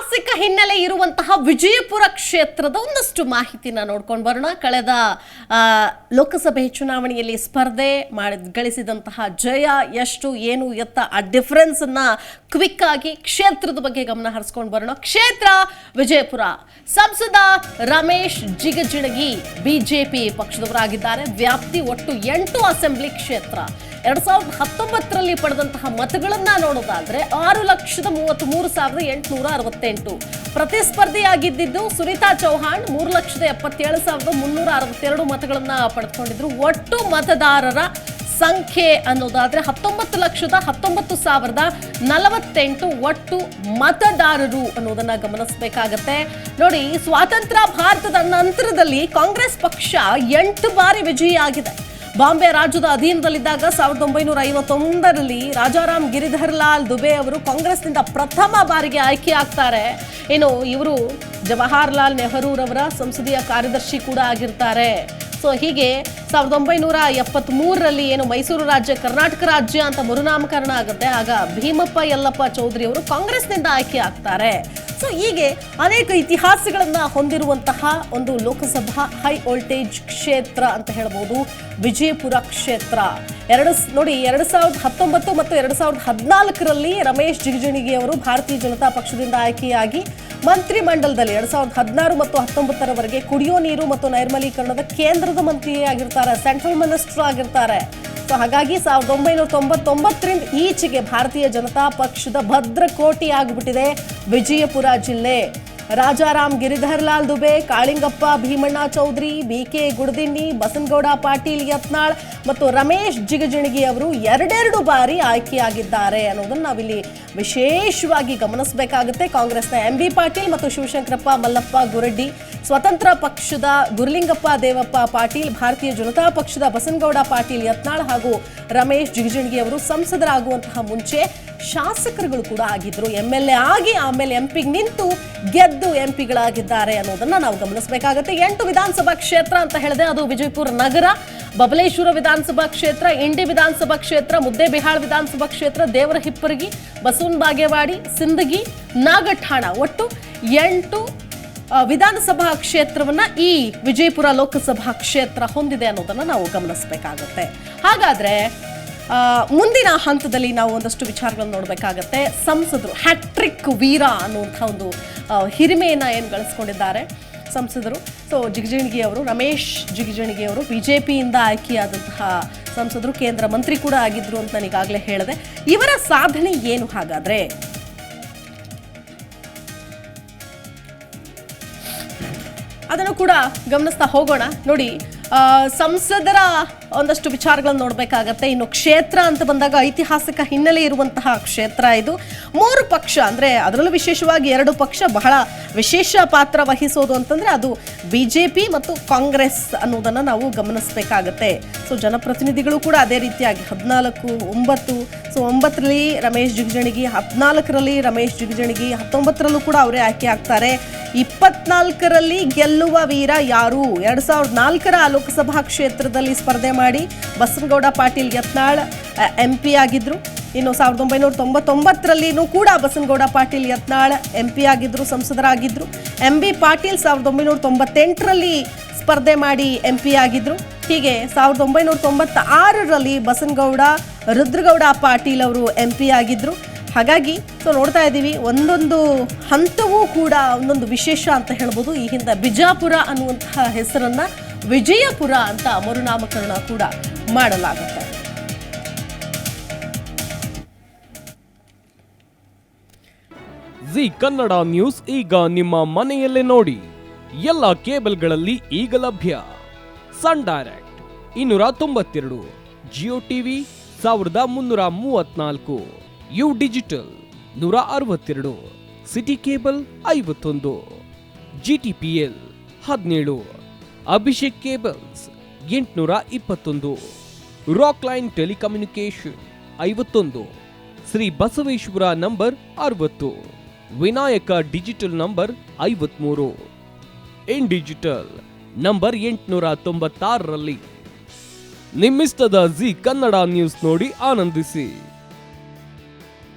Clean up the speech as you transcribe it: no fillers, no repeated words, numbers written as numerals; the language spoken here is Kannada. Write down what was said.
ಐತಿಹಾಸಿಕ ಹಿನ್ನೆಲೆ ಇರುವಂತಹ ವಿಜಯಪುರ ಕ್ಷೇತ್ರದ ಒಂದಷ್ಟು ಮಾಹಿತಿನ ನೋಡ್ಕೊಂಡು ಬರೋಣ. ಕಳೆದ ಲೋಕಸಭೆ ಚುನಾವಣೆಯಲ್ಲಿ ಸ್ಪರ್ಧೆ ಗಳಿಸಿದಂತಹ ಜಯ ಎಷ್ಟು ಏನು ಎತ್ತ ಆ ಡಿಫರೆನ್ಸ್ ಅನ್ನ ಕ್ವಿಕ್ ಆಗಿ ಕ್ಷೇತ್ರದ ಬಗ್ಗೆ ಗಮನ ಹರಿಸ್ಕೊಂಡು ಬರೋಣ. ಕ್ಷೇತ್ರ ವಿಜಯಪುರ. ಸಂಸದ ರಮೇಶ್ ಜಿಗಜಿಣಗಿ ಬಿಜೆಪಿ ಪಕ್ಷದವರಾಗಿದ್ದಾರೆ. ವ್ಯಾಪ್ತಿ ಒಟ್ಟು 8 ಅಸೆಂಬ್ಲಿ ಕ್ಷೇತ್ರ. 2019ರಲ್ಲಿ ಪಡೆದಂತಹ ಮತಗಳನ್ನ ನೋಡೋದಾದ್ರೆ 6,33,868. ಪ್ರತಿಸ್ಪರ್ಧಿಯಾಗಿದ್ದು ಸುನೀತಾ ಚೌಹಾಣ್ 3,77,362 ಮತಗಳನ್ನ ಪಡೆದುಕೊಂಡಿದ್ರು. ಒಟ್ಟು ಮತದಾರರ ಸಂಖ್ಯೆ ಅನ್ನೋದಾದ್ರೆ 19,19,048 ಒಟ್ಟು ಮತದಾರರು ಅನ್ನೋದನ್ನ ಗಮನಿಸಬೇಕಾಗತ್ತೆ. ನೋಡಿ, ಸ್ವಾತಂತ್ರ್ಯ ಭಾರತದ ನಂತರದಲ್ಲಿ ಕಾಂಗ್ರೆಸ್ ಪಕ್ಷ 8 ಬಾರಿ ವಿಜಯಿಯಾಗಿದೆ. ಬಾಂಬೆ ರಾಜ್ಯದ ಅಧೀನದಲ್ಲಿದ್ದಾಗ 1951ರಲ್ಲಿ ರಾಜಾರಾಮ್ ಗಿರಿಧರ್ ಲಾಲ್ ದುಬೆ ಅವರು ಕಾಂಗ್ರೆಸ್ನಿಂದ ಪ್ರಥಮ ಬಾರಿಗೆ ಆಯ್ಕೆ ಆಗ್ತಾರೆ. ಇನ್ನು ಇವರು ಜವಾಹರ್ಲಾಲ್ ನೆಹರೂರವರ ಸಂಸದೀಯ ಕಾರ್ಯದರ್ಶಿ ಕೂಡ ಆಗಿರ್ತಾರೆ. ಸೊ ಹೀಗೆ 1973ರಲ್ಲಿ ಏನು ಮೈಸೂರು ರಾಜ್ಯ ಕರ್ನಾಟಕ ರಾಜ್ಯ ಅಂತ ಮರುನಾಮಕರಣ ಆಗುತ್ತೆ. ಆಗ ಭೀಮಪ್ಪ ಯಲ್ಲಪ್ಪ ಚೌಧರಿ ಅವರು ಕಾಂಗ್ರೆಸ್ನಿಂದ ಆಯ್ಕೆ ಆಗ್ತಾರೆ. ಸೊ ಹೀಗೆ ಅನೇಕ ಇತಿಹಾಸಗಳನ್ನ ಹೊಂದಿರುವಂತಹ ಒಂದು ಲೋಕಸಭಾ ಹೈ ವೋಲ್ಟೇಜ್ ಕ್ಷೇತ್ರ ಅಂತ ಹೇಳಬಹುದು ವಿಜಯಪುರ ಕ್ಷೇತ್ರ. 2019 ಮತ್ತು 2014ರಲ್ಲಿ ರಮೇಶ್ ಜಿಗಜಿಣಗಿ ಅವರು ಭಾರತೀಯ ಜನತಾ ಪಕ್ಷದಿಂದ ಆಯ್ಕೆಯಾಗಿ ಮಂತ್ರಿ ಮಂಡಲದಲ್ಲಿ 2016 ಮತ್ತು 19ರವರೆಗೆ ಕುಡಿಯೋ ನೀರು ಮತ್ತು ನೈರ್ಮಲೀಕರಣದ ಕೇಂದ್ರದ ಮಂತ್ರಿಯಾಗಿರ್ತಾರೆ, ಸೆಂಟ್ರಲ್ ಮಿನಿಸ್ಟರ್ ಆಗಿರ್ತಾರೆ. ಸೊ ಹಾಗಾಗಿ 1999ರಿಂದ ಈಚೆಗೆ ಭಾರತೀಯ ಜನತಾ ಪಕ್ಷದ ಭದ್ರಕೋಟೆ ಆಗಿಬಿಟ್ಟಿದೆ ವಿಜಯಪುರ ಜಿಲ್ಲೆ. ರಾಜಾರಾಮ್ ಗಿರಿಧರ್ ಲಾಲ್ ದುಬೆ, ಕಾಳಿಂಗಪ್ಪ ಭೀಮಣ್ಣ ಚೌಧರಿ, BK ಗುಡದಿನ್ನಿ, ಬಸನಗೌಡ ಪಾಟೀಲ್ ಯತ್ನಾಳ್ ಮತ್ತು ರಮೇಶ್ ಜಿಗಜಿಣಗಿ ಅವರು 2 ಬಾರಿ ಆಯ್ಕೆಯಾಗಿದ್ದಾರೆ ಅನ್ನೋದನ್ನ ನಾವಿಲ್ಲಿ ವಿಶೇಷವಾಗಿ ಗಮನಿಸಬೇಕಾಗುತ್ತೆ. ಕಾಂಗ್ರೆಸ್ನ MB ಪಾಟೀಲ್ ಮತ್ತು ಶಿವಶಂಕರಪ್ಪ ಮಲ್ಲಪ್ಪ ಗುರಡ್ಡಿ, ಸ್ವತಂತ್ರ ಪಕ್ಷದ ಗುರುಲಿಂಗಪ್ಪ ದೇವಪ್ಪ ಪಾಟೀಲ್, ಭಾರತೀಯ ಜನತಾ ಪಕ್ಷದ ಬಸನಗೌಡ ಪಾಟೀಲ್ ಯತ್ನಾಳ್ ಹಾಗೂ ರಮೇಶ್ ಜಿಗಜಿಣಗಿ ಅವರು ಸಂಸದರಾಗುವಂತಹ ಮುಂಚೆ ಶಾಸಕರುಗಳು ಕೂಡ ಆಗಿದ್ರು. MLA ಆಗಿ ಆಮೇಲೆ MP ನಿಂತು ಗೆದ್ದು MP-ಗಳಾಗಿದ್ದಾರೆ ಅನ್ನೋದನ್ನ ನಾವು ಗಮನಿಸಬೇಕಾಗುತ್ತೆ. 8 ವಿಧಾನಸಭಾ ಕ್ಷೇತ್ರ ಅಂತ ಹೇಳಿದೆ. ಅದು ವಿಜಯಪುರ ನಗರ, ಬಬಲೇಶ್ವರ ವಿಧಾನಸಭಾ ಕ್ಷೇತ್ರ, ಇಂಡಿ ವಿಧಾನಸಭಾ ಕ್ಷೇತ್ರ, ಮುದ್ದೇಬಿಹಾಳ್ ವಿಧಾನಸಭಾ ಕ್ಷೇತ್ರ, ದೇವರಹಿಪ್ಪರಗಿ, ಬಸವನ ಬಾಗೇವಾಡಿ, ಸಿಂದಗಿ, ನಾಗಠಾಣ ಒಟ್ಟು 8 ವಿಧಾನಸಭಾ ಕ್ಷೇತ್ರವನ್ನ ಈ ವಿಜಯಪುರ ಲೋಕಸಭಾ ಕ್ಷೇತ್ರ ಹೊಂದಿದೆ ಅನ್ನೋದನ್ನ ನಾವು ಗಮನಿಸಬೇಕಾಗುತ್ತೆ. ಹಾಗಾದ್ರೆ ಮುಂದಿನ ಹಂತದಲ್ಲಿ ನಾವು ಒಂದಷ್ಟು ವಿಚಾರಗಳನ್ನು ನೋಡಬೇಕಾಗತ್ತೆ. ಸಂಸದರು ಹ್ಯಾಟ್ರಿಕ್ ವೀರ ಅನ್ನುವಂಥ ಒಂದು ಹಿರಿಮೆಯನ್ನ ಏನು ಗಳಿಸ್ಕೊಂಡಿದ್ದಾರೆ ಸಂಸದರು. ಸೊ ಜಿಗಜಿಣಗಿ ಅವರು, ರಮೇಶ್ ಜಿಗಜಿಣಗಿ ಅವರು ಬಿಜೆಪಿಯಿಂದ ಆಯ್ಕೆಯಾದಂತಹ ಸಂಸದರು, ಕೇಂದ್ರ ಮಂತ್ರಿ ಕೂಡ ಆಗಿದ್ರು ಅಂತ ನಾನು ಈಗಾಗಲೇ ಹೇಳಿದೆ. ಇವರ ಸಾಧನೆ ಏನು ಹಾಗಾದ್ರೆ? ಅದನ್ನು ಕೂಡ ಗಮನಿಸ್ತಾ ಹೋಗೋಣ. ನೋಡಿ, ಸಂಸದರ ಒಂದಷ್ಟು ವಿಚಾರಗಳನ್ನು ನೋಡಬೇಕಾಗತ್ತೆ. ಇನ್ನು ಕ್ಷೇತ್ರ ಅಂತ ಬಂದಾಗ ಐತಿಹಾಸಿಕ ಹಿನ್ನೆಲೆ ಇರುವಂತಹ ಕ್ಷೇತ್ರ ಇದು. 3 ಪಕ್ಷ ಅಂದರೆ ಅದರಲ್ಲೂ ವಿಶೇಷವಾಗಿ 2 ಪಕ್ಷ ಬಹಳ ವಿಶೇಷ ಪಾತ್ರ ವಹಿಸೋದು ಅಂತಂದ್ರೆ ಅದು ಬಿಜೆಪಿ ಮತ್ತು ಕಾಂಗ್ರೆಸ್ ಅನ್ನೋದನ್ನ ನಾವು ಗಮನಿಸಬೇಕಾಗತ್ತೆ. ಸೊ ಜನಪ್ರತಿನಿಧಿಗಳು ಕೂಡ ಅದೇ ರೀತಿಯಾಗಿ 14, 9. ಸೊ 9ರಲ್ಲಿ ರಮೇಶ್ ಜಿಗಜಿಣಗಿ, 14ರಲ್ಲಿ ರಮೇಶ್ ಜಿಗಜಿಣಗಿ, 19ರಲ್ಲೂ ಕೂಡ ಅವರೇ ಆಯ್ಕೆ ಆಗ್ತಾರೆ. 24ರಲ್ಲಿ ಗೆಲ್ಲುವ ವೀರ ಯಾರು? 2004ರ ಲೋಕಸಭಾ ಕ್ಷೇತ್ರದಲ್ಲಿ ಸ್ಪರ್ಧೆ ಮಾಡಿ ಬಸನಗೌಡ ಪಾಟೀಲ್ ಯತ್ನಾಳ್ MP ಆಗಿದ್ರು. ಇನ್ನು 1999ರಲ್ಲಿನೂ ಕೂಡ ಬಸನಗೌಡ ಪಾಟೀಲ್ ಯತ್ನಾಳ್ MP ಆಗಿದ್ರು, ಸಂಸದರಾಗಿದ್ರು. MB ಪಾಟೀಲ್ 1998ರಲ್ಲಿ ಸ್ಪರ್ಧೆ ಮಾಡಿ MP ಆಗಿದ್ರು. ಹೀಗೆ 1996ರಲ್ಲಿ ಬಸನಗೌಡ ರುದ್ರಗೌಡ ಪಾಟೀಲ್ ಅವರು MP ಆಗಿದ್ರು. ಹಾಗಾಗಿ ಸೊ ನೋಡ್ತಾ ಇದ್ದೀವಿ, ಒಂದೊಂದು ಹಂತವೂ ಕೂಡ ಒಂದೊಂದು ವಿಶೇಷ ಅಂತ ಹೇಳ್ಬೋದು. ಈ ಹಿಂದೆ ಬಿಜಾಪುರ ಅನ್ನುವಂತಹ ಹೆಸರನ್ನ ವಿಜಯಪುರ ಅಂತ ಮರುನಾಮಕರಣ ಕೂಡ ಮಾಡಲಾಗುತ್ತೆ. ಜಿ ಕನ್ನಡ ನ್ಯೂಸ್ ಈಗ ನಿಮ್ಮ ಮನೆಯಲ್ಲೇ ನೋಡಿ. ಎಲ್ಲ ಕೇಬಲ್ಗಳಲ್ಲಿ ಈಗ ಲಭ್ಯ. Sun Direct 292, Jio TV 1334, U digital 162, city cable 51, GTPL 17, Abhishek cables 821, rock line telecommunication 51, Shri Basaveshwara number 60, Vinayaka digital number 53, in digital number 896ರಲ್ಲಿ. ನಿಮ್ಮಿಸ್ತದ ಜಿ ಕನ್ನಡ ನ್ಯೂಸ್ ನೋಡಿ ಆನಂದಿಸಿ.